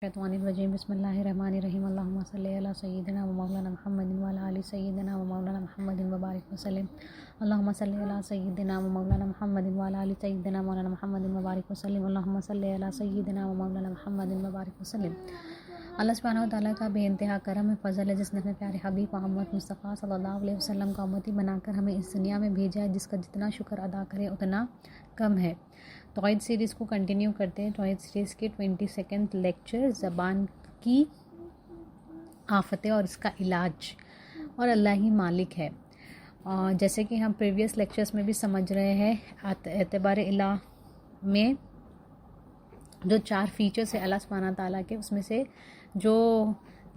الشیطان الرجیم بسم اللہ الرحمن الرحیم اللہم صلی علی سیدنا و مولانا محمد و علی آل سیدنا و مولانا محمد وبارک وسلم اللہم صلی علی سیدنا و مولانا محمد و علی آل سیدنا مولانا محمد وبارک وسلم اللہم صلی علی سیدنا و مولانا محمد وبارک وسلم۔ اللہ سبحانہ و تعالیٰ کا بے انتہا کرم فضل ہے جس نے اپنے پیارے حبیب محمد مصطفیٰ صلی اللہ علیہ وسلم کا امتی بنا کر ہمیں اس دنیا میں بھیجا ہے، جس کا جتنا شکر ادا کرے اتنا کم ہے۔ توحید سیریز کو کنٹینیو کرتے ہیں۔ توحید سیریز کے 22 لیکچر زبان کی آفتیں اور اس کا علاج، اور اللہ ہی مالک ہے۔ جیسے کہ ہم پریویس لیکچرز میں بھی سمجھ رہے ہیں، اعتبار الہ میں جو 4 فیچرز ہیں اللہ سبحانہ تعالیٰ کے، اس میں سے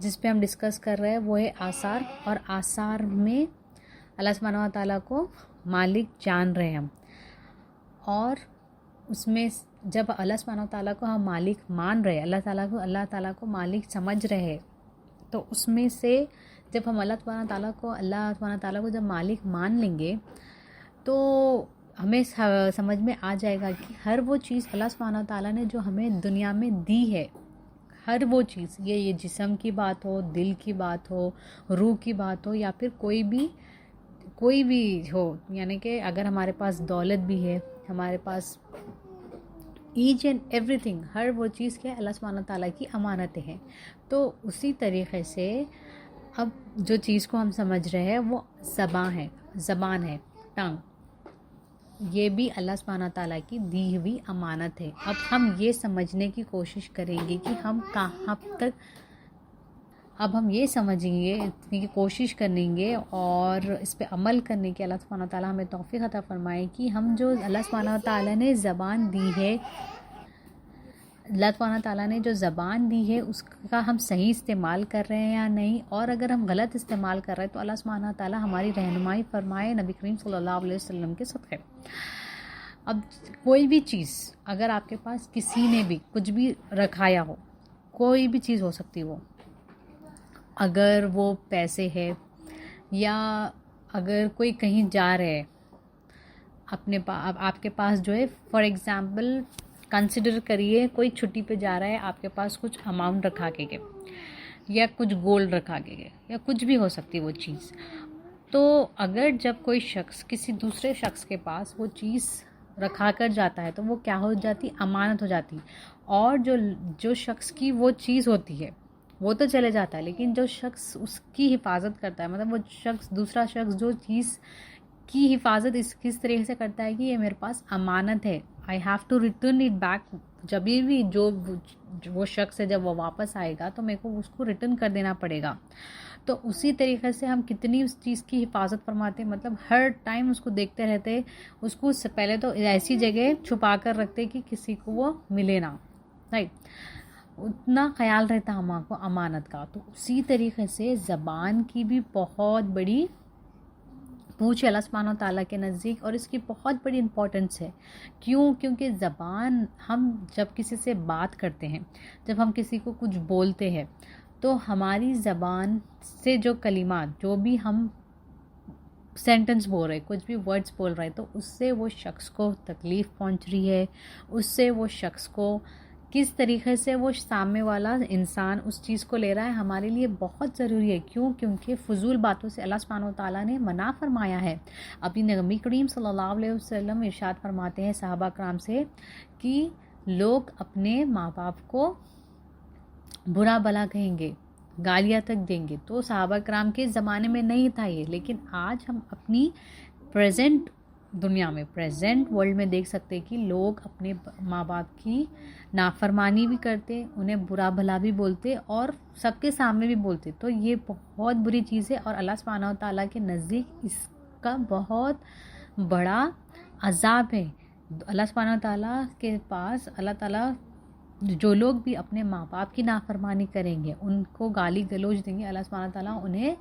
جس پہ ہم ڈسکس کر رہے ہیں وہ ہے آثار، اور آثار میں اللہ سبحانہ تعالیٰ کو مالک جان رہے ہیں ہم، اور اس میں جب اللہ سبحانہ تعالیٰ کو ہم مالک مان رہے، اللہ تعالیٰ کو مالک سمجھ رہے، تو اس میں سے جب ہم اللہ سبحانہ تعالیٰ کو جب مالک مان لیں گے تو ہمیں سمجھ میں آ جائے گا کہ ہر وہ چیز اللہ سبحانہ تعالیٰ نے جو ہمیں دنیا میں دی ہے، ہر وہ چیز، یہ جسم کی بات ہو، دل کی بات ہو، روح کی بات ہو، یا پھر کوئی بھی ہو، یعنی کہ اگر ہمارے پاس دولت بھی ہے، ہمارے پاس ایچ اینڈ ایوری تھنگ، ہر وہ چیز کیا اللہ سبحانہ تعالیٰ کی امانتیں ہیں۔ تو اسی طریقے سے اب جو چیز کو ہم سمجھ رہے ہیں وہ زبان ہے، ٹنگ، یہ بھی اللہ سبحانہ تعالیٰ کی دی ہوئی امانت ہے۔ اب ہم یہ سمجھنے کی کوشش کریں گے کہ ہم کہاں تک، اب ہم یہ سمجھیں گے کہ کوشش کریں گے اور اس پہ عمل کرنے کی اللہ سبحانہ تعالیٰ ہمیں توفیق عطا فرمائے کہ ہم جو اللہ سبحانہ تعالیٰ نے زبان دی ہے، اللہ سبحانہ تعالیٰ نے جو زبان دی ہے اس کا ہم صحیح استعمال کر رہے ہیں یا نہیں، اور اگر ہم غلط استعمال کر رہے ہیں تو اللہ سبحانہ تعالیٰ ہماری رہنمائی فرمائے نبی کریم صلی اللہ علیہ وسلم کے صدقے۔ اب کوئی بھی چیز اگر آپ کے پاس کسی نے بھی کچھ بھی رکھایا ہو، کوئی بھی چیز ہو سکتی وہ، اگر وہ پیسے ہے یا اگر کوئی کہیں جا رہے ہے آپ کے پاس جو ہے، فار ایگزامپل کنسیڈر کریے کوئی چھٹی پہ جا رہا ہے، آپ کے پاس کچھ اماؤنٹ رکھا کے گئے یا کچھ گولڈ رکھا کے گئے یا کچھ بھی ہو سکتی وہ چیز، تو اگر جب کوئی شخص کسی دوسرے شخص کے پاس وہ چیز رکھا کر جاتا ہے تو وہ کیا ہو جاتی، امانت ہو جاتی، اور جو شخص کی وہ چیز ہوتی ہے وہ تو چلے جاتا ہے، لیکن جو شخص اس کی حفاظت کرتا ہے، مطلب وہ دوسرا شخص جو چیز کی حفاظت کس طریقے سے کرتا ہے کہ یہ میرے پاس امانت ہے، I have to return it back، جب بھی جو وہ شخص ہے جب وہ واپس آئے گا تو میرے کو اس کو ریٹرن کر دینا پڑے گا۔ تو اسی طریقے سے ہم کتنی اس چیز کی حفاظت فرماتے ہیں، مطلب ہر ٹائم اس کو دیکھتے رہتے، اس کو پہلے تو ایسی جگہ چھپا کر رکھتے کہ کسی کو وہ ملے نہ، رائٹ، اتنا خیال رہتا ہم کو امانت کا۔ تو اسی طریقے سے زبان کی بھی بہت بڑی پوچھ اللہ سبحانہ تعالیٰ کے نزدیک، اور اس کی بہت بڑی امپورٹنس ہے۔ کیونکہ زبان، ہم جب کسی سے بات کرتے ہیں، جب ہم کسی کو کچھ بولتے ہیں، تو ہماری زبان سے جو کلمات، جو بھی ہم سینٹنس بول رہے، کچھ بھی ورڈز بول رہے، تو اس سے وہ شخص کو تکلیف پہنچ رہی ہے، اس سے وہ شخص کو کس طریقے سے وہ سامنے والا انسان اس چیز کو لے رہا ہے، ہمارے لیے بہت ضروری ہے۔ کیونکہ فضول باتوں سے اللہ سبحانہ وتعالیٰ نے منع فرمایا ہے۔ ابھی نبی کریم صلی اللہ علیہ وسلم ارشاد فرماتے ہیں صحابہ کرام سے کہ لوگ اپنے ماں باپ کو برا بھلا کہیں گے، گالیاں تک دیں گے، تو صحابہ کرام کے زمانے میں نہیں تھا یہ، لیکن آج ہم اپنی پریزنٹ دنیا میں، پریزنٹ ورلڈ میں دیکھ سکتے کہ لوگ اپنے ماں باپ کی نافرمانی بھی کرتے، انہیں برا بھلا بھی بولتے، اور سب کے سامنے بھی بولتے، تو یہ بہت بری چیز ہے، اور اللہ سبحانہ وتعالیٰ کے نزدیک اس کا بہت بڑا عذاب ہے۔ اللہ سبحانہ وتعالیٰ کے پاس، اللہ تعالیٰ جو لوگ بھی اپنے ماں باپ کی نافرمانی کریں گے، ان کو گالی گلوچ دیں گے، اللہ سبحانہ وتعالیٰ انہیں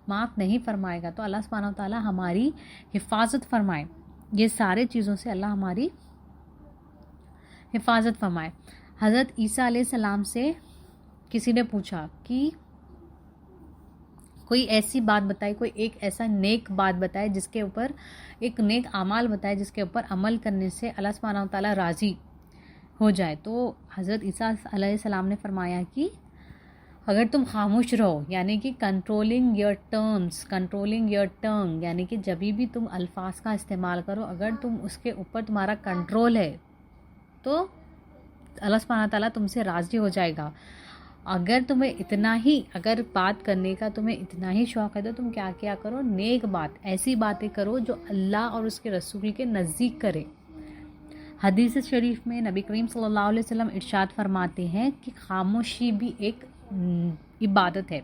معاف نہیں فرمائے گا۔ تو اللہ سبحانہ وتعالیٰ ہماری حفاظت فرمائے، یہ سارے چیزوں سے اللہ ہماری حفاظت فرمائے۔ حضرت عیسیٰ علیہ السلام سے کسی نے پوچھا کہ کوئی ایسی بات بتائے، کوئی ایک ایسا نیک بات بتائے جس کے اوپر، ایک نیک اعمال بتائے جس کے اوپر عمل کرنے سے اللہ سبحانہ وتعالیٰ راضی ہو جائے. تو حضرت عیسیٰ علیہ السلام نے فرمایا کہ اگر تم خاموش رہو، یعنی کہ controlling your terms, controlling your tongue, یعنی کہ جب بھی تم الفاظ کا استعمال کرو، اگر تم اس کے اوپر تمہارا کنٹرول ہے تو اللہ سبحانہ تعالیٰ تم سے راضی ہو جائے گا. اگر تمہیں اتنا ہی، اگر بات کرنے کا تمہیں اتنا ہی شوق ہے تو تم کیا کرو، نیک بات، ایسی باتیں کرو جو اللہ اور اس کے رسول کے نزدیک کرے. حدیث شریف میں نبی کریم صلی اللہ علیہ وسلم ارشاد فرماتے ہیں کہ خاموشی بھی ایک عبادت ہے.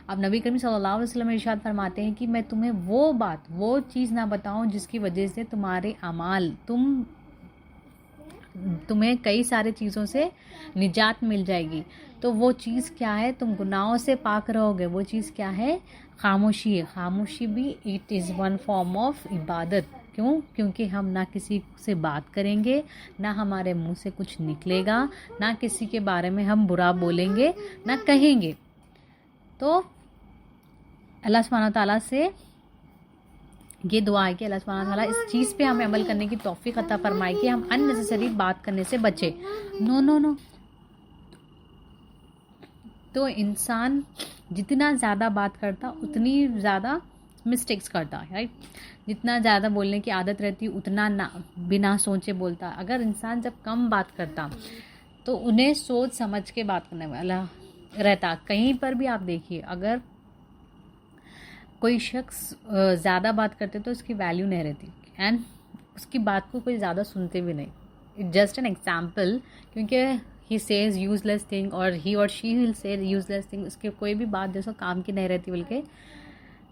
اب نبی کریم صلی اللہ علیہ وسلم ارشاد فرماتے ہیں کہ میں تمہیں وہ چیز نہ بتاؤں جس کی وجہ سے تمہارے اعمال، تمہیں کئی سارے چیزوں سے نجات مل جائے گی. تو وہ چیز کیا ہے؟ تم گناہوں سے پاک رہو گے. وہ چیز کیا ہے؟ خاموشی ہے. خاموشی بھی it is one form of عبادت. کیوں؟ کیونکہ ہم نہ کسی سے بات کریں گے، نہ ہمارے منہ سے کچھ نکلے گا، نہ کسی کے بارے میں ہم برا بولیں گے، نہ کہیں گے. تو اللہ سبحانہ تعالیٰ سے یہ دعا ہے کہ اللہ سبحانہ تعالیٰ اس چیز پہ ہمیں عمل کرنے کی توفیق عطا فرمائے کہ ہم ان نیسیسری بات کرنے سے بچے. نو تو انسان جتنا زیادہ بات کرتا اتنی زیادہ مسٹیکس کرتا ہے، رائٹ؟ جتنا زیادہ بولنے کی عادت رہتی اتنا بنا سوچے بولتا. اگر انسان جب کم بات کرتا تو انہیں سوچ سمجھ کے بات کرنے والا رہتا. کہیں پر بھی آپ دیکھیے، اگر کوئی شخص زیادہ بات کرتے تو اس کی ویلیو نہیں رہتی، اینڈ اس کی بات کو کوئی زیادہ سنتے بھی نہیں. جسٹ این ایگزامپل، کیونکہ ہی سیز یوز لیس تھنگ اور ہی اور شی ول سے یوز لیس تھنگ، اس کی کوئی بھی بات جیسا کام کی نہیں رہتی بلکہ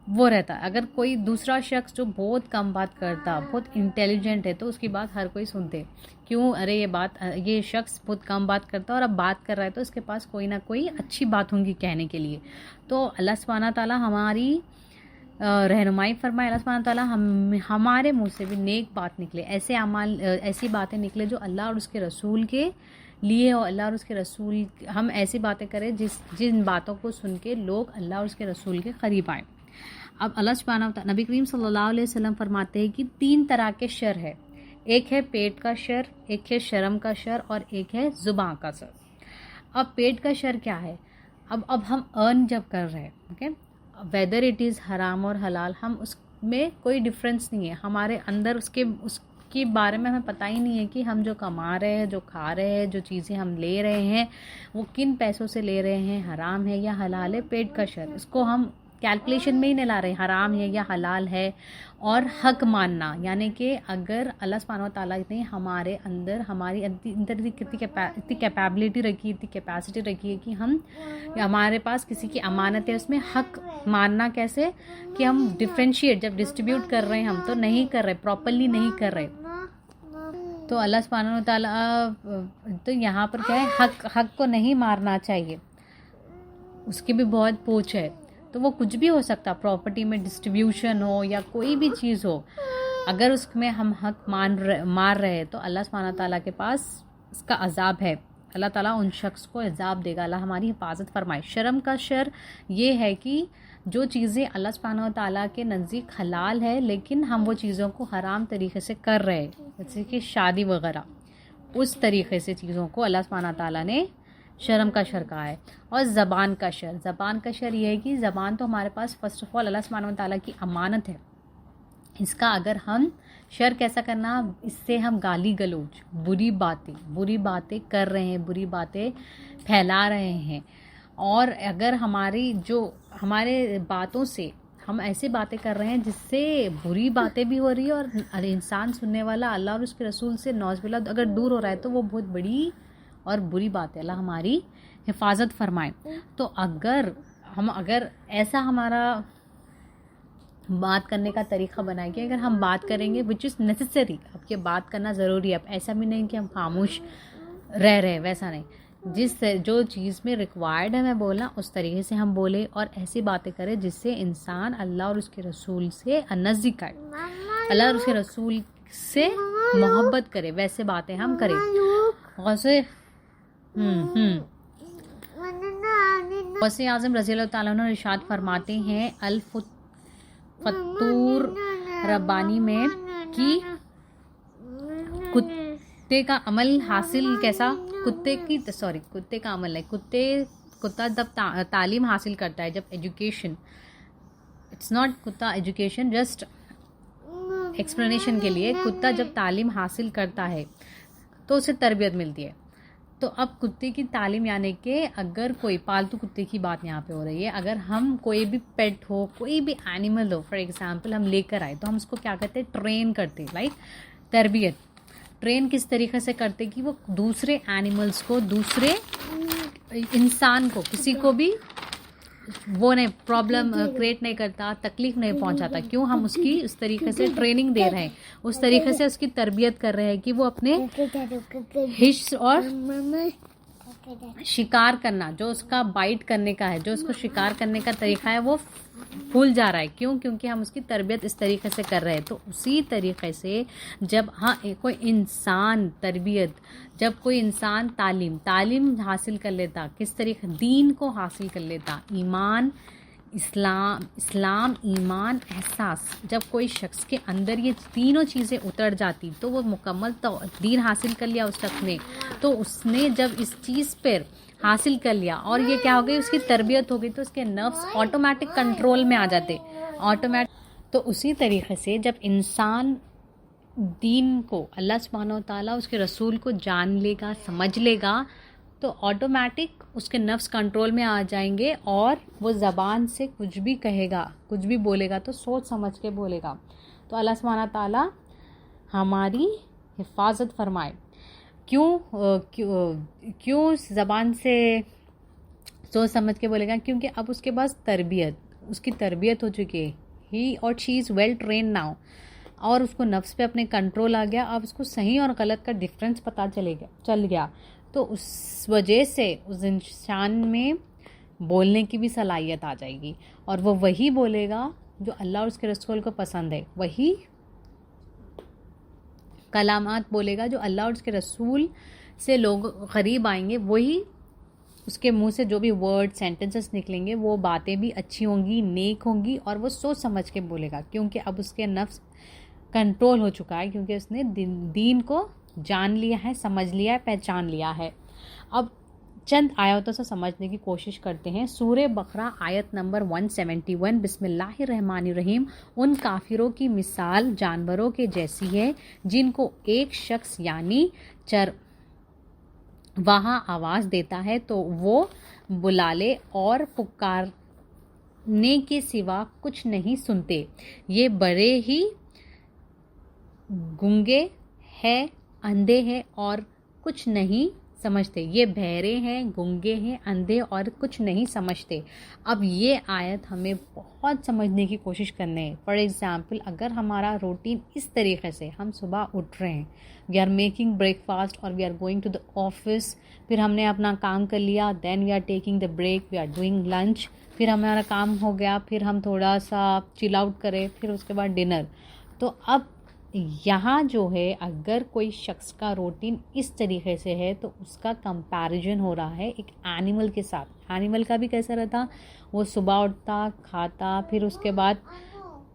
وہ رہتا. اگر کوئی دوسرا شخص جو بہت کم بات کرتا، بہت انٹیلیجنٹ ہے، تو اس کی بات ہر کوئی سنتے. کیوں؟ ارے یہ شخص بہت کم بات کرتا ہے اور اب بات کر رہا ہے تو اس کے پاس کوئی نہ کوئی اچھی بات ہوں گی کہنے کے لیے. تو اللہ سبحانہ تعالیٰ ہماری رہنمائی فرمائے. اللہ سبحانہ تعالیٰ ہمارے منہ سے بھی نیک بات نکلے، ایسے اعمال، ایسی باتیں نکلے جو اللہ اور اس کے رسول کے لیے ہو. اللہ اور اس کے رسول، ہم ایسی باتیں کریں جن باتوں کو سن کے لوگ اللہ اور اس کے رسول کے قریب آئیں. اب اللہ سبحانہ تعالیٰ، نبی کریم صلی اللہ علیہ وسلم فرماتے ہیں کہ 3 طرح کے شر ہے. ایک ہے پیٹ کا شر، ایک ہے شرم کا شر، اور ایک ہے زبان کا شر. اب پیٹ کا شر کیا ہے؟ اب ہم ارن جب کر رہے ہیں، اوکے، ویدر اٹ از حرام اور حلال، ہم اس میں کوئی ڈفرینس نہیں ہے. ہمارے اندر اس کے بارے میں ہمیں پتہ ہی نہیں ہے کہ ہم جو کما رہے ہیں، جو کھا رہے ہیں، جو چیزیں ہم لے رہے ہیں وہ کن پیسوں سے لے رہے ہیں، حرام ہے یا حلال ہے. پیٹ کا شر، اس کو ہم کیلکولیشن میں ہی نہیں لا رہے، حرام ہے یا حلال ہے. اور حق ماننا، یعنی کہ اگر اللہ سبحانہ و تعالیٰ نے ہمارے اندر، ہماری اندر اتنی کیپیبلٹی رکھی، اتنی کیپیسٹی رکھی ہے کہ ہمارے پاس کسی کی امانت ہے، اس میں حق ماننا کیسے کہ ہم ڈفرینشیٹ جب ڈسٹریبیوٹ کر رہے ہیں ہم تو نہیں کر رہے، پراپرلی نہیں کر رہے. تو اللہ سبحانہ و تعالیٰ تو یہاں پر کیا ہے، حق کو نہیں مارنا چاہیے. اس کی بھی بہت پوچھ ہے. تو وہ کچھ بھی ہو سکتا، پراپرٹی میں ڈسٹریبیوشن ہو یا کوئی بھی چیز ہو، اگر اس میں ہم حق مار رہے تو اللہ سبحانہ تعالیٰ کے پاس اس کا عذاب ہے. اللہ تعالیٰ ان شخص کو عذاب دے گا. اللہ ہماری حفاظت فرمائے. شرم کا شر یہ ہے کہ جو چیزیں اللہ سبحانہ و تعالیٰ کے نزدیک حلال ہے لیکن ہم وہ چیزوں کو حرام طریقے سے کر رہے، جیسے کہ شادی وغیرہ، اس طریقے سے چیزوں کو اللہ سبحانہ تعالیٰ نے شرم کا شر کہا ہے. اور زبان کا شر یہ ہے کہ زبان تو ہمارے پاس فرسٹ آف آل اللہ سبحانہ و تعالیٰ کی امانت ہے. اس کا اگر ہم شر کیسا کرنا، اس سے ہم گالی گلوچ، بری باتیں کر رہے ہیں، بری باتیں پھیلا رہے ہیں. اور اگر ہمارے باتوں سے ہم ایسی باتیں کر رہے ہیں جس سے بری باتیں بھی ہو رہی ہے اور انسان سننے والا اللہ اور اس کے رسول سے نعوذ باللہ اگر دور ہو رہا ہے تو وہ بہت بڑی اور بری بات ہے. اللہ ہماری حفاظت فرمائے. تو اگر ایسا ہمارا بات کرنے کا طریقہ بنائے کہ اگر ہم بات کریں گے وچ از نیسیسری، اب یہ بات کرنا ضروری ہے، اب ایسا بھی نہیں کہ ہم خاموش رہ رہے، ویسا نہیں. جو چیز میں ریکوائرڈ ہے میں بولنا اس طریقے سے ہم بولے اور ایسی باتیں کریں جس سے انسان اللہ اور اس کے رسول سے نزدیک آئے، اللہ اور اس کے رسول سے محبت کرے، ویسے باتیں ہم کریں. غوث اعظم رضی اللہ تعالیٰ عنہ ارشاد فرماتے ہیں الفتور ربانی میں کہ کتے کا عمل حاصل کیسا، کتے کا عمل ہے، کتا جب تعلیم حاصل کرتا ہے، جب ایجوکیشن، اٹس ناٹ کتا ایجوکیشن، جسٹ ایکسپلینیشن کے لیے، کتا جب تعلیم حاصل کرتا ہے تو اسے تربیت ملتی ہے. تو اب کتے کی تعلیم یعنی کہ اگر کوئی پالتو کتے کی بات یہاں پہ ہو رہی ہے، اگر ہم کوئی بھی پیٹ ہو، کوئی بھی اینیمل ہو، فار ایگزامپل ہم لے کر آئے تو ہم اس کو کیا کرتے ہیں، ٹرین کرتے، لائک تربیت. ٹرین کس طریقے سے کرتے کہ وہ دوسرے اینیملس کو، دوسرے انسان کو، کسی کو بھی وہ نہیں پرابلم کریٹ نہیں کرتا، تکلیف نہیں پہنچاتا. کیوں؟ ہم اس کی اس طریقے سے ٹریننگ دے رہے ہیں، اس طریقے سے اس کی تربیت کر رہے ہیں کہ وہ اپنے حص اور شکار کرنا، جو اس کا بائٹ کرنے کا ہے، جو اس کو شکار کرنے کا طریقہ ہے، وہ بھول جا رہا ہے. کیوں؟ کیونکہ ہم اس کی تربیت اس طریقے سے کر رہے ہیں. تو اسی طریقے سے جب کوئی انسان تربیت، جب کوئی انسان تعلیم حاصل کر لیتا، کس طریقے دین کو حاصل کر لیتا، ایمان، اسلام، ایمان، احساس، جب کوئی شخص کے اندر یہ تینوں چیزیں اتر جاتی تو وہ مکمل دین حاصل کر لیا اس شخص نے. تو اس نے جب اس چیز پر حاصل کر لیا اور یہ کیا ہو گئی، اس کی تربیت ہو گئی، تو اس کے نفس آٹومیٹک کنٹرول میں آ جاتے، تو اسی طریقے سے جب انسان دین کو، اللہ سبحانہ و تعالیٰ اس کے رسول کو جان لے گا، سمجھ لے گا، تو آٹومیٹک اس کے نفس کنٹرول میں آ جائیں گے اور وہ زبان سے کچھ بھی کہے گا، کچھ بھی بولے گا تو سوچ سمجھ کے بولے گا. تو اللہ سبحانہ تعالیٰ ہماری حفاظت فرمائے. کیوں زبان سے سوچ سمجھ کے بولے گا؟ کیونکہ اب اس کے پاس اس کی تربیت ہو چکی ہے، ہی اور شی از ویل ٹرینڈ ناؤ، اور اس کو نفس پہ اپنے کنٹرول آ گیا. اب اس کو صحیح اور غلط کا ڈفرینس پتہ چل گیا. تو اس وجہ سے اس انسان میں بولنے کی بھی صلاحیت آ جائے گی، اور وہ وہی بولے گا جو اللہ اور اس کے رسول کو پسند ہے، وہی کلامات بولے گا جو اللہ اور اس کے رسول سے لوگ قریب آئیں گے. وہی اس کے منہ سے جو بھی ورڈ سینٹنسز نکلیں گے وہ باتیں بھی اچھی ہوں گی، نیک ہوں گی، اور وہ سوچ سمجھ کے بولے گا. کیونکہ اب اس کے نفس کنٹرول ہو چکا ہے، کیونکہ اس نے دین کو جان لیا ہے، سمجھ لیا ہے، پہچان لیا ہے. اب چند آیتوں سے سمجھنے کی کوشش کرتے ہیں. سورہ بقرہ آیت نمبر 171. بسم اللہ الرحمن الرحیم. ان کافروں کی مثال جانوروں کے جیسی ہے جن کو ایک شخص یعنی وہاں آواز دیتا ہے تو وہ بلالے اور پکارنے کے سوا کچھ نہیں سنتے. یہ بڑے ہی گنگے ہیں، اندھے ہیں اور کچھ نہیں سمجھتے. یہ بہرے ہیں، گنگے ہیں، اندھے اور کچھ نہیں سمجھتے. اب یہ آیت ہمیں بہت سمجھنے کی کوشش کرنے ہے. فار ایگزامپل اگر ہمارا روٹین اس طریقے سے، ہم صبح اٹھ رہے ہیں، we are making breakfast اور we are going to the office, پھر ہم نے اپنا کام کر لیا، then we are taking the break, we are doing lunch, پھر ہمارا کام ہو گیا، پھر ہم تھوڑا سا چل آؤٹ کرے، پھر اس کے بعد ڈنر. تو اب یہاں جو ہے اگر کوئی شخص کا روٹین اس طریقے سے ہے تو اس کا کمپیریزن ہو رہا ہے ایک اینیمل کے ساتھ. اینیمل کا بھی کیسا رہتا، وہ صبح اٹھتا، کھاتا، پھر اس کے بعد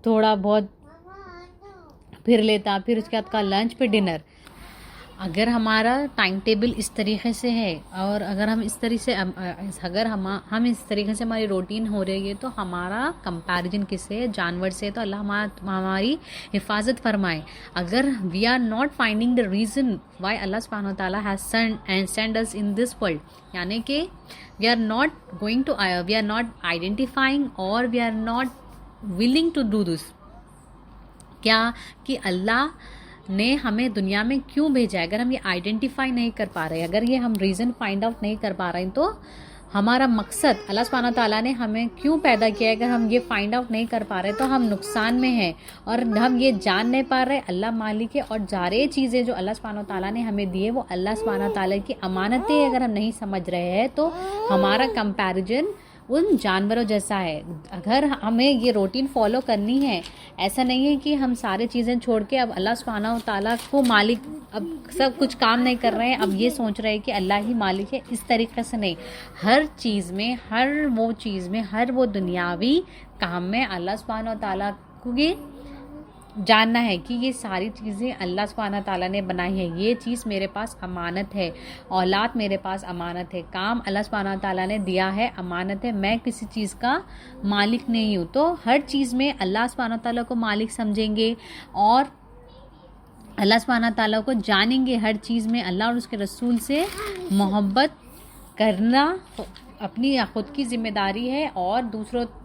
تھوڑا بہت پھر لیتا، پھر اس کے بعد کا لنچ، پھر ڈنر. اگر ہمارا ٹائم ٹیبل اس طریقے سے ہے اور اگر ہم اس طریقے سے ہم اس طریقے سے ہماری روٹین ہو رہی ہے تو ہمارا کمپیریزن کس سے ہے؟ جانور سے. تو اللہ ہماری حفاظت فرمائے. اگر we are not finding the reason why اللہ سبحانہ و تعالیٰ has send us in this world, یعنی کہ وی آر ناٹ آئیڈینٹیفائنگ اور we are not willing to do this, کیا کہ اللہ نے ہمیں دنیا میں کیوں بھیجا ہے. اگر ہم یہ آئیڈینٹیفائی نہیں کر پا رہے، اگر یہ ہم ریزن فائنڈ آؤٹ نہیں کر پا رہے ہیں، تو ہمارا مقصد اللہ سبحانہ تعالیٰ نے ہمیں کیوں پیدا کیا ہے، اگر ہم یہ فائنڈ آؤٹ نہیں کر پا رہے تو ہم نقصان میں ہیں. اور ہم یہ جان نہیں پا رہے اللہ مالک ہے، اور جارے چیزیں جو اللہ سبحانہ تعالیٰ نے ہمیں دی ہے وہ اللہ سبحانہ تعالیٰ کی امانتیں اگر ہم نہیں سمجھ رہے ہیں تو ہمارا کمپیریزن ان جانوروں جیسا ہے. اگر ہمیں یہ روٹین فالو کرنی ہے، ایسا نہیں ہے کہ ہم سارے چیزیں چھوڑ کے اب اللہ سبحانہ و تعالیٰ کو مالک، اب سب کچھ کام نہیں کر رہے ہیں، اب یہ سوچ رہے ہیں کہ اللہ ہی مالک ہے. اس طریقے سے نہیں. ہر چیز میں، ہر وہ دنیاوی کام میں اللہ سبحانہ و تعالیٰ کی جاننا ہے کہ یہ ساری چیزیں اللہ سبحانہ تعالیٰ نے بنائی ہے. یہ چیز میرے پاس امانت ہے, اولاد میرے پاس امانت ہے, کام اللہ سبحانہ تعالیٰ نے دیا ہے امانت ہے, میں کسی چیز کا مالک نہیں ہوں. تو ہر چیز میں اللہ سبحانہ تعالیٰ کو مالک سمجھیں گے اور اللہ سبحانہ تعالیٰ کو جانیں گے. ہر چیز میں اللہ اور اس کے رسول سے محبت کرنا اپنی خود کی ذمہ داری ہے, اور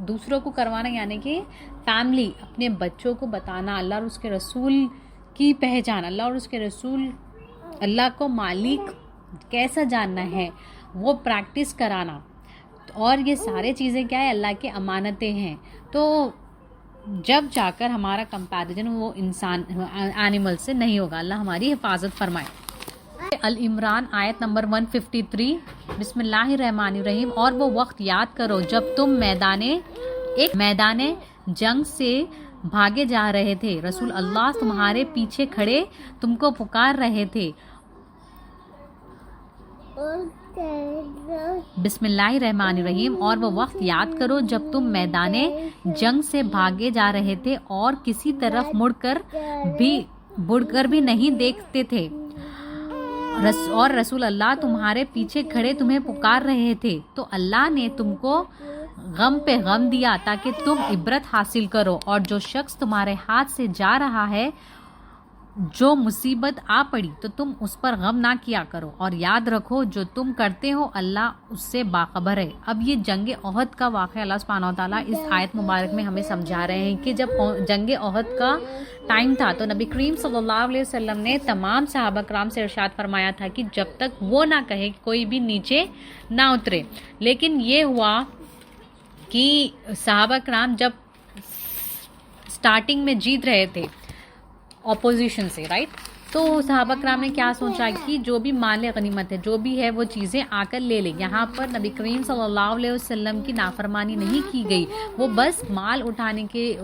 دوسروں کو کروانا یعنی کہ فیملی, اپنے بچوں کو بتانا اللہ اور اس کے رسول کی پہچان, اللہ اور اس کے رسول, اللہ کو مالک کیسا جاننا ہے وہ پریکٹس کرانا. اور یہ سارے چیزیں کیا ہے, اللہ کی امانتیں ہیں. تو جب جا کر ہمارا کمپیریزن وہ انسان اینیمل سے نہیں ہوگا. اللہ ہماری حفاظت فرمائے. العمران آیت نمبر 153. بسم اللہ الرحمن الرحیم. اور وہ وقت یاد کرو جب تم میدان جنگ سے بھاگے جا رہے تھے, رسول اللہ تمہارے پیچھے کھڑے تم کو پکار رہے تھے. بسم اللہ الرحمن الرحیم. اور وہ وقت یاد کرو جب تم میدان جنگ سے بھاگے جا رہے تھے اور کسی طرف مڑ کر بھی نہیں دیکھتے تھے, اور رسول اللہ تمہارے پیچھے کھڑے تمہیں پکار رہے تھے. تو اللہ نے تم کو غم پہ غم دیا تاکہ تم عبرت حاصل کرو. اور جو شخص تمہارے ہاتھ سے جا رہا ہے, جو مصیبت آ پڑی تو تم اس پر غم نہ کیا کرو, اور یاد رکھو جو تم کرتے ہو اللہ اس سے باخبر ہے. اب یہ جنگ احد کا واقعہ اللہ سبحانہ وتعالیٰ اس آیت مبارک میں ہمیں سمجھا رہے ہیں کہ جب جنگ احد کا ٹائم تھا تو نبی کریم صلی اللہ علیہ وسلم نے تمام صحابہ کرام سے ارشاد فرمایا تھا کہ جب تک وہ نہ کہے کوئی بھی نیچے نہ اترے. لیکن یہ ہوا کہ صحابہ کرام جب سٹارٹنگ میں جیت رہے تھے اپوزیشن سے, رائٹ, تو صحابہ کرام نے کیا سوچا کہ جو بھی مال غنیمت ہے, جو بھی ہے وہ چیزیں آ کر لے لیں. یہاں پر نبی کریم صلی اللہ علیہ وسلم کی نافرمانی نہیں کی گئی, وہ بس مال اٹھانے کے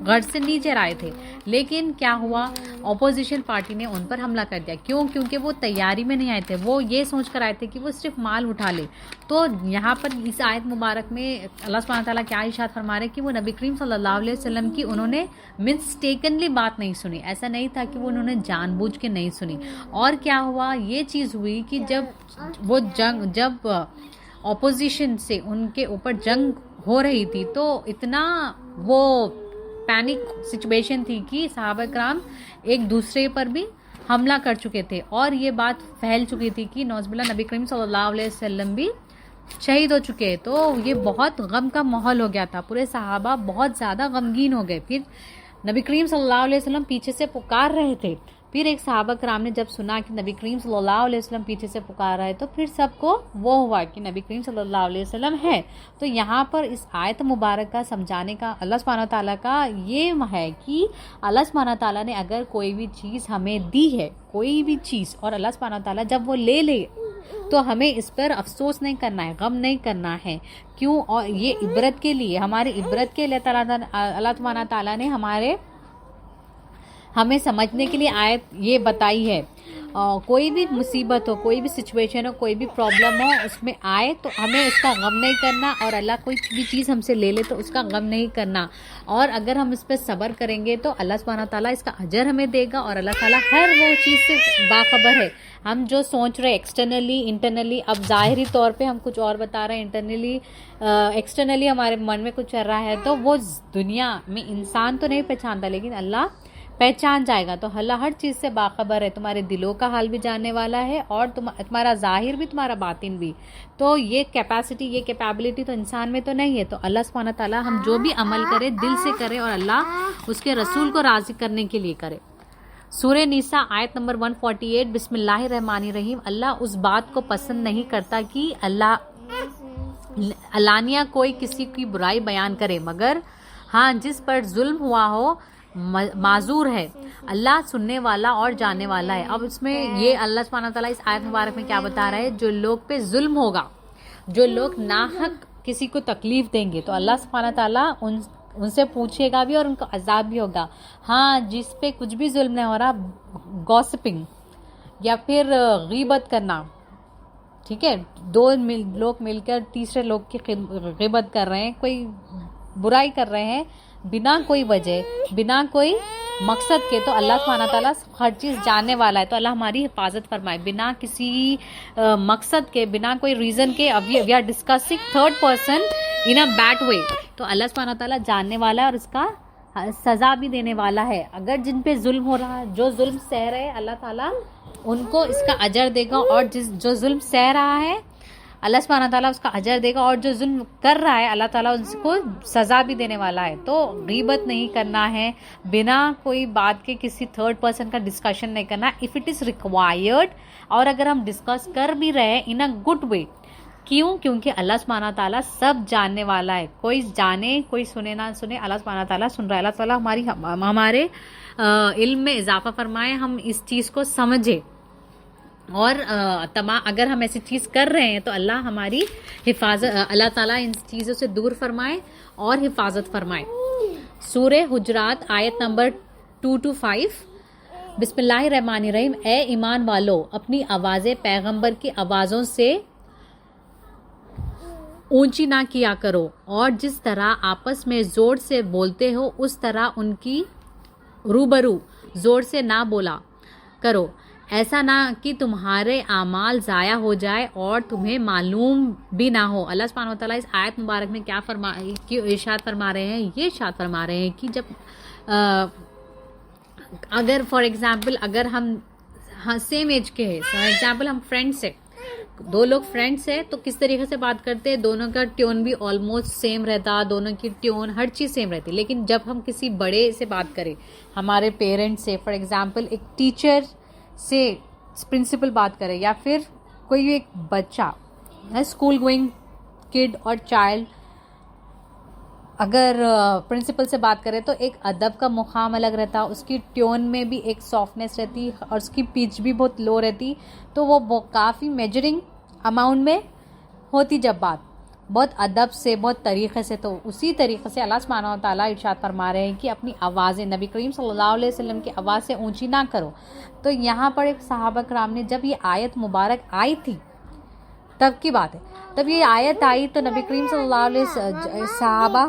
غرض سے نیچے آئے تھے. لیکن کیا ہوا, اپوزیشن پارٹی نے ان پر حملہ کر دیا. کیوں؟ کیونکہ وہ تیاری میں نہیں آئے تھے, وہ یہ سوچ کر آئے تھے کہ وہ صرف مال اٹھا لے. تو یہاں پر اس آیت مبارک میں اللہ سبحانہ تعالیٰ کیا ارشاد فرما رہے کہ وہ نبی کریم صلی اللہ علیہ وسلم کی انہوں نے مسٹیکنلی بات نہیں سنی. ایسا نہیں تھا کہ وہ انہوں نے جان بوجھ کے نہیں سنی. اور کیا ہوا, یہ چیز ہوئی کہ جب اپوزیشن سے ان کے اوپر جنگ ہو رہی تھی تو اتنا وہ پینک سچویشن تھی کہ صحابہ کرام ایک دوسرے پر بھی حملہ کر چکے تھے, اور یہ بات پھیل چکی تھی کہ نعوذ باللہ نبی کریم صلی اللہ علیہ وسلم بھی شہید ہو چکے. تو یہ بہت غم کا ماحول ہو گیا تھا, پورے صحابہ بہت زیادہ غمگین ہو گئے. پھر نبی کریم صلی اللہ علیہ وسلم پیچھے سے پکار رہے تھے. پھر ایک صحابہ کرام نے جب سنا کہ نبی کریم صلی اللہ علیہ وسلم پیچھے سے پکار رہے تو پھر سب کو وہ ہوا کہ نبی کریم صلی اللہ علیہ وسلم ہے. تو یہاں پر اس آیت مبارک کا سمجھانے کا اللہ سبحانہ تعالیٰ کا یہ ہے کہ اللہ سبحانہ تعالیٰ نے اگر کوئی بھی چیز ہمیں دی ہے, کوئی بھی چیز, اور اللہ سبحانہ تعالیٰ جب وہ لے تو ہمیں اس پر افسوس نہیں کرنا ہے, غم نہیں کرنا ہے. کیوں؟ اور یہ عبرت کے لیے, ہماری عبرت کے لیے اللہ سبحانہ تعالیٰ نے ہمیں سمجھنے کے لیے آیت یہ بتائی ہے. کوئی بھی مصیبت ہو, کوئی بھی سچویشن ہو, کوئی بھی پرابلم ہو, اس میں آئے تو ہمیں اس کا غم نہیں کرنا, اور اللہ کوئی بھی چیز ہم سے لے لے تو اس کا غم نہیں کرنا. اور اگر ہم اس پہ صبر کریں گے تو اللہ سبحانہ تعالیٰ اس کا اجر ہمیں دے گا, اور اللہ تعالیٰ ہر وہ چیز سے باخبر ہے. ہم جو سوچ رہے ایکسٹرنلی انٹرنلی, اب ظاہری طور پہ ہم کچھ اور بتا رہے ہیں, انٹرنلی ایکسٹرنلی ہمارے من میں کچھ چل رہا ہے, تو وہ دنیا میں انسان تو نہیں پہچانتا لیکن اللہ پہچان جائے گا. تو اللہ ہر چیز سے باخبر ہے, تمہارے دلوں کا حال بھی جاننے والا ہے, اور تمہارا ظاہر بھی, تمہارا باطن بھی. تو یہ کیپیسٹی, یہ کیپیبلٹی تو انسان میں تو نہیں ہے. تو اللہ سبحانہ تعالیٰ ہم جو بھی عمل کرے دل سے کرے, اور اللہ اس کے رسول کو راضی کرنے کے لیے کرے. سورہ نساء آیت نمبر 148. بسم اللہ الرحمن الرحیم. اللہ اس بات کو پسند نہیں کرتا کہ علانیہ کوئی کسی کی برائی بیان کرے, مگر ہاں جس پر ظلم ہوا ہو معذور ہے. اللہ سننے والا اور جاننے والا ہے. اب اس میں یہ اللہ سبحانہ تعالیٰ اس آیت مبارک میں کیا بتا رہا ہے, جو لوگ پہ ظلم ہوگا, جو لوگ ناحق کسی کو تکلیف دیں گے, تو اللہ سبحانہ تعالیٰ ان سے پوچھے گا بھی اور ان کو عذاب بھی ہوگا. ہاں جس پہ کچھ بھی ظلم نہیں ہو رہا, گوسپنگ یا پھر غیبت کرنا, ٹھیک ہے, دو لوگ مل کر تیسرے لوگ کی غیبت کر رہے ہیں, کوئی برائی کر رہے ہیں بنا کوئی وجہ, بنا کوئی مقصد کے, تو اللہ سبحانہ تعالیٰ ہر چیز جاننے والا ہے. تو اللہ ہماری حفاظت فرمائے بنا کسی مقصد کے, بنا کوئی ریزن کے. We are discussing third person in a bad way, تو اللہ سبحانہ تعالیٰ جاننے والا ہے اور اس کا سزا بھی دینے والا ہے. اگر جن پہ ظلم ہو رہا ہے, جو ظلم سہ رہے, اللہ تعالیٰ ان کو اس کا اجر دے گا, اور جو ظلم سہ رہا ہے اللہ سبحانہ تعالیٰ اس کا اجر دے گا, اور جو ظلم کر رہا ہے اللہ تعالیٰ اس کو سزا بھی دینے والا ہے. تو غیبت نہیں کرنا ہے, بنا کوئی بات کے کسی تھرڈ پرسن کا ڈسکشن نہیں کرنا اف اٹ از ریکوائرڈ. اور اگر ہم ڈسکس کر بھی رہے ہیں ان اے گڈ وے, کیوں؟ کیونکہ اللہ سبحانہ تعالیٰ سب جاننے والا ہے. کوئی جانے کوئی سنے نہ سنے, اللہ سبحانہ تعالیٰ سن رہا ہے. اللہ تعالیٰ ہمارے علم میں اضافہ فرمائے, ہم اس چیز کو سمجھے, اور اگر ہم ایسی چیز کر رہے ہیں تو اللہ ہماری حفاظت, اللہ تعالیٰ ان چیزوں سے دور فرمائے اور حفاظت فرمائے. سورہ حجرات آیت نمبر 2-5. بسم اللہ الرحمن الرحیم. اے ایمان والو, اپنی آوازیں پیغمبر کی آوازوں سے اونچی نہ کیا کرو, اور جس طرح آپس میں زور سے بولتے ہو اس طرح ان کی روبرو زور سے نہ بولا کرو, ایسا نہ کہ تمہارے اعمال ضائع ہو جائے اور تمہیں معلوم بھی نہ ہو. اللہ سبحانہ و تعالیٰ اس آیت مبارک میں کیا ارشاد فرما رہے ہیں؟ یہ ارشاد فرما رہے ہیں کہ جب اگر فار ایگزامپل اگر ہم سیم ایج کے ہیں, فار ایگزامپل ہم فرینڈس ہیں, دو لوگ فرینڈس ہیں, تو کس طریقے سے بات کرتے ہیں, دونوں کا ٹیون بھی آلموسٹ سیم رہتا, دونوں کی ٹیون ہر چیز سیم رہتی. لیکن جب ہم کسی بڑے سے بات کریں, ہمارے پیرنٹس سے, فار ایگزامپل ایک ٹیچر سے پرنسپل بات کرے, یا پھر کوئی ایک بچہ اسکول گوئنگ کڈ اور چائلڈ اگر پرنسپل سے بات کرے, تو ایک ادب کا مقام الگ رہتا, اس کی ٹیون میں بھی ایک سافٹنیس رہتی, اور اس کی پچ بھی بہت لو رہتی. تو وہ کافی میجرنگ اماؤنٹ میں ہوتی جب بات, بہت ادب سے, بہت طریقے سے. تو اسی طریقے سے اللہ سبحانہ و تعالیٰ ارشاد فرما رہے ہیں کہ اپنی آوازیں, نبی کریم صلی اللہ علیہ وسلم کی آواز سے اونچی نہ کرو. تو یہاں پر ایک صحابہ کرام نے, جب یہ آیت مبارک آئی تھی تب کی بات ہے, تب یہ آیت آئی تو نبی کریم صلی اللہ علیہ صحابہ,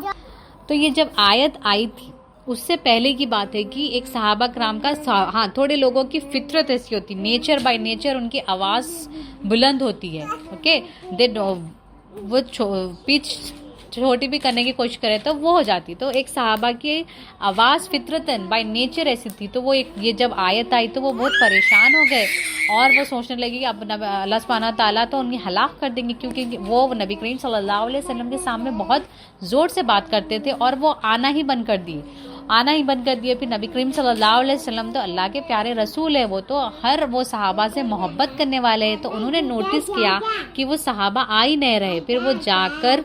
تو یہ جب آیت آئی تھی اس سے پہلے کی بات ہے کہ ایک صحابہ کرام کا, ہاں تھوڑے لوگوں کی فطرت ایسی ہوتی, نیچر بائی نیچر ان کی آواز بلند ہوتی ہے. اوکے, وہ پچ چھوٹی بھی کرنے کی کوشش کرے تو وہ ہو جاتی. تو ایک صحابہ کی آواز فطرتاً بائی نیچر ایسی تھی, تو وہ یہ جب آیت آئی تو وہ بہت پریشان ہو گئے, اور وہ سوچنے لگے کہ اب اللہ سبحانہ تعالیٰ تو انہیں ہلاک کر دیں گے, کیونکہ وہ نبی کریم صلی اللہ علیہ وسلم کے سامنے بہت زور سے بات کرتے تھے, اور وہ آنا ہی بند کر دیے. پھر نبی کریم صلی اللہ علیہ وسلم تو اللہ کے پیارے رسول ہیں, وہ تو وہ صحابہ سے محبت کرنے والے ہیں. تو انہوں نے نوٹس کیا کہ وہ صحابہ آ ہی نہیں رہے. پھر وہ جا کر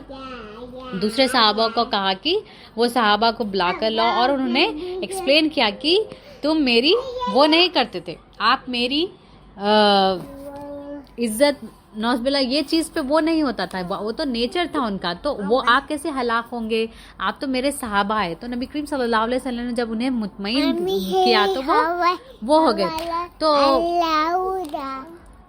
دوسرے صحابہ کو کہا کہ وہ صحابہ کو بلا کر لاؤ, اور انہوں نے ایکسپلین کیا کہ تم میری وہ نہیں کرتے تھے, آپ میری عزت نوز باللہ یہ چیز پہ وہ نہیں ہوتا تھا, وہ تو نیچر تھا ان کا, تو وہ آپ کیسے ہلاک ہوں گے, آپ تو میرے صحابہ ہیں. تو نبی کریم صلی اللہ علیہ وسلم نے جب انہیں مطمئن کیا تو وہ ہو گئے. تو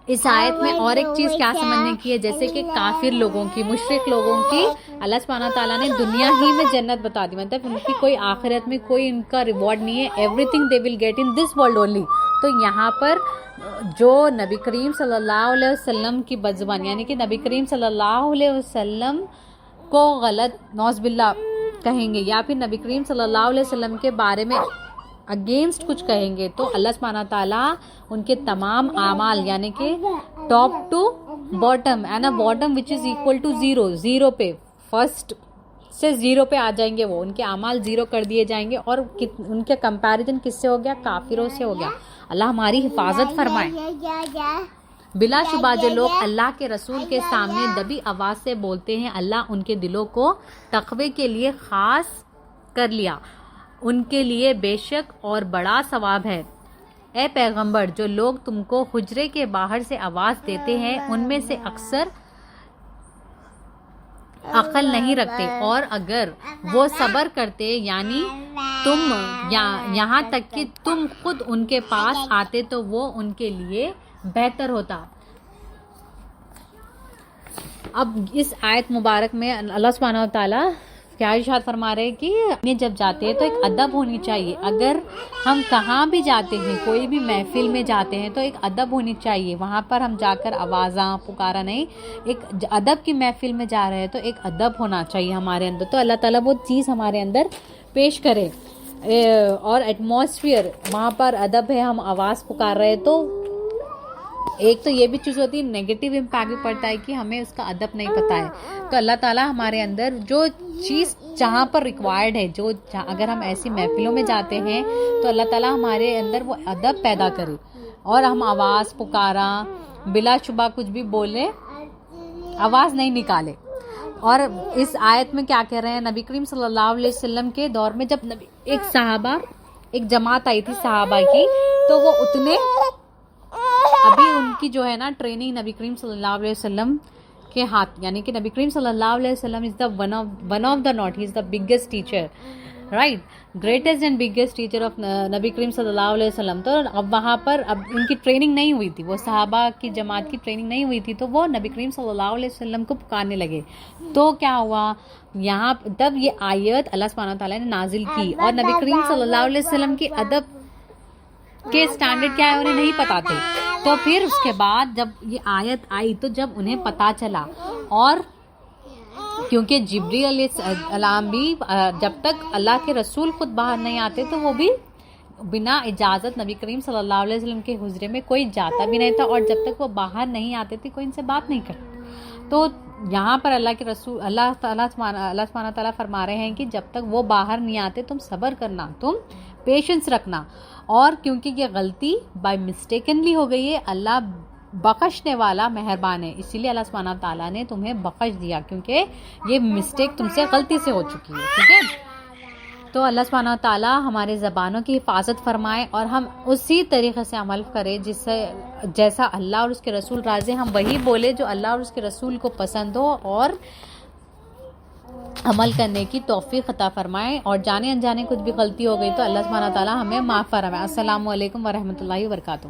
اس آیت میں اور ایک چیز کیا سمجھنے کی ہے, جیسے کہ کافر لوگوں کی, مشرک لوگوں کی اللہ سبحانہ تعالیٰ نے دنیا ہی میں جنت بتا دی, مطلب ان کی کوئی آخرت میں کوئی ان کا ریوارڈ نہیں ہے, everything they will get in this world only. تو یہاں پر جو نبی کریم صلی اللہ علیہ وسلم کی بدزبان, یعنی کہ نبی کریم صلی اللہ علیہ وسلم کو غلط نوز باللہ کہیں گے, یا پھر نبی کریم صلی اللہ علیہ وسلم کے بارے میں اگینسٹ کچھ کہیں گے, تو اللہ سبحانہ تعالیٰ ان کے تمام اعمال, یعنی کہ top to bottom, and bottom which is equal to zero پہ, فرسٹ سے 0 پہ آ جائیں گے, وہ ان کے اعمال 0 کر دیے جائیں گے, اور ان کے کمپیریزن کس سے ہو گیا, کافروں سے ہو گیا. اللہ ہماری حفاظت فرمائے. بلا شبہ جو لوگ اللہ کے رسول کے سامنے دبی آواز سے بولتے ہیں, اللہ ان کے دلوں کو تقوی کے لیے خاص کر لیا, ان کے لیے بے شک اور بڑا ثواب ہے. اے پیغمبر, جو لوگ تم کو حجرے کے باہر سے آواز دیتے ہیں ان میں سے اکثر عقل نہیں رکھتے, اور اگر وہ صبر کرتے, یعنی تم یہاں تک کہ تم خود ان کے پاس آتے تو وہ ان کے لیے بہتر ہوتا. اب اس آیت مبارک میں اللہ سبحانہ و تعالیٰ کیا ارشاد فرما رہے ہیں کہ جب جاتے ہیں تو ایک ادب ہونی چاہیے. اگر ہم کہاں بھی جاتے ہیں, کوئی بھی محفل میں جاتے ہیں, تو ایک ادب ہونی چاہیے. وہاں پر ہم جا کر آوازاں پکارا نہیں, ایک ادب کی محفل میں جا رہے ہیں تو ایک ادب ہونا چاہیے ہمارے اندر. تو اللہ تعالیٰ وہ چیز ہمارے اندر پیش کرے. اور ایٹماسفیئر وہاں پر ادب ہے, ہم آواز پکار رہے ہیں, تو ایک تو یہ بھی چیز ہوتی ہے, نیگیٹو امپیکٹ بھی پڑتا ہے کہ ہمیں اس کا ادب نہیں پتہ ہے. تو اللہ تعالیٰ ہمارے اندر جو چیز جہاں پر ریکوائرڈ ہے, اگر ہم ایسی محفلوں میں جاتے ہیں تو اللہ تعالیٰ ہمارے اندر وہ ادب پیدا کرے, اور ہم آواز پکارا بلا شبہ کچھ بھی بولے, آواز نہیں نکالے. اور اس آیت میں کیا کہہ رہے ہیں, نبی کریم صلی اللہ علیہ وسلم کے دور میں جب ایک جماعت آئی تھی صحابہ کی, تو وہ اتنے ابھی ان کی جو ہے نا ٹریننگ نبی کریم صلی اللہ علیہ وسلم کے ہاتھ, یعنی کہ نبی کریم صلی اللہ علیہ وسلم is the one of the not, he is the biggest teacher, right, greatest and biggest teacher of نبی کریم صلی اللہ علیہ وسلم. تو اب وہاں پر اب ان کی ٹریننگ نہیں ہوئی تھی, وہ صحابہ کی جماعت کی ٹریننگ نہیں ہوئی تھی, تو وہ نبی کریم صلی اللہ علیہ وسلم کو پکارنے لگے. تو کیا ہوا یہاں, تب یہ آیت اللہ سبحانہ تعالیٰ نے نازل کی, اور نبی کریم صلی اللہ علیہ وسلم کی ادب کے اسٹینڈرڈ کیا ہے انہیں نہیں پتا تھے. تو پھر اس کے بعد جب یہ آیت آئی, تو جب انہیں پتا چلا, اور کیونکہ جبریل علیہ السلام بھی جب تک اللہ کے رسول خود باہر نہیں آتے تو وہ بھی بنا اجازت نبی کریم صلی اللہ علیہ وسلم کے حجرے میں کوئی جاتا بھی نہیں تھا, اور جب تک وہ باہر نہیں آتے تھے کوئی ان سے بات نہیں کرتا. تو یہاں پر اللہ کے رسول اللہ سبحانہ تعالیٰ فرما رہے ہیں کہ جب تک وہ باہر نہیں آتے تم صبر کرنا, تم پیشنس رکھنا. اور کیونکہ یہ غلطی بائی مسٹیکنلی ہو گئی ہے, اللہ بخشنے والا مہربان ہے, اسی لیے اللہ سبحانہ تعالیٰ نے تمہیں بخش دیا, کیونکہ یہ مسٹیک تم سے غلطی سے ہو چکی ہے. ٹھیک ہے, تو اللہ سبحانہ تعالیٰ ہمارے زبانوں کی حفاظت فرمائے, اور ہم اسی طریقے سے عمل کریں جیسا اللہ اور اس کے رسول راضی, ہم وہی بولے جو اللہ اور اس کے رسول کو پسند ہو, اور عمل کرنے کی توفیق عطا فرمائے. اور جانے انجانے کچھ بھی غلطی ہو گئی تو اللہ سبحانہ تعالیٰ ہمیں معاف فرمائے. السلام علیکم ورحمۃ اللہ وبرکاتہ.